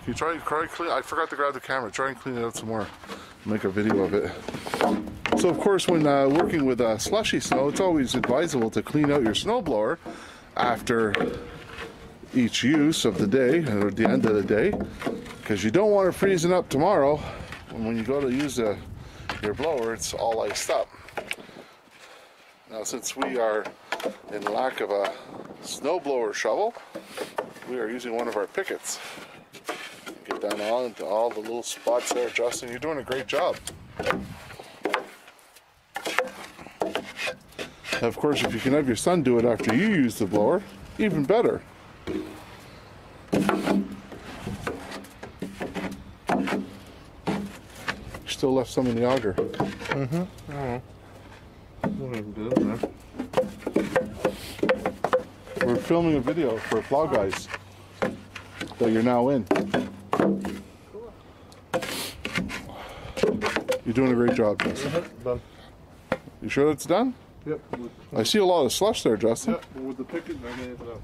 you try clean? I forgot to grab the camera. Try and clean it out some more. Make a video of it. So of course, when working with slushy snow, it's always advisable to clean out your snowblower after each use of the day or at the end of the day, because you don't want it freezing up tomorrow. And when you go to use your blower, it's all iced up. Now, since we are in lack of a snowblower shovel, we are using one of our pickets. Get down all into all the little spots there, Justin. You're doing a great job. Now, of course, if you can have your son do it after you use the blower, even better. Still left some in the auger. We're filming a video for Plow Guys that you're now in. You're doing a great job, Justin. Done. You sure that's done? Yep. I see a lot of slush there, Justin. Yep, with the picket, I made it up.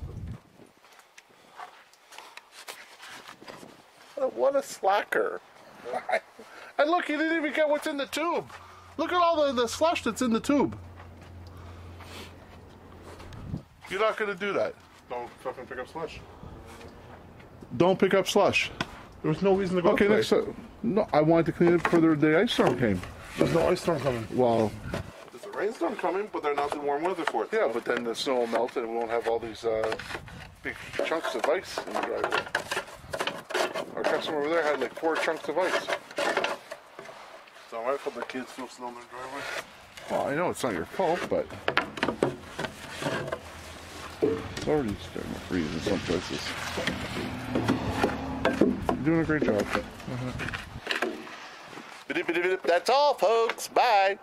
What a slacker. And look, he didn't even get what's in the tube. Look at all the slush that's in the tube. You're not going to do that. Don't fucking pick up slush. Don't pick up slush. There was no reason to go Okay, today. next time. No, I wanted to clean it before the ice storm came. There's no ice storm coming. Well, There's a rainstorm coming, but they're not the warm weather for it. yeah, but then the snow will melt and we won't have all these big chunks of ice in the driveway. Our customer over there had like 4 chunks of ice. It's alright for the kids to snow in their driveway. Well, I know it's not your fault, but it's already starting to freeze in some places. You're doing a great job. That's all, folks. Bye.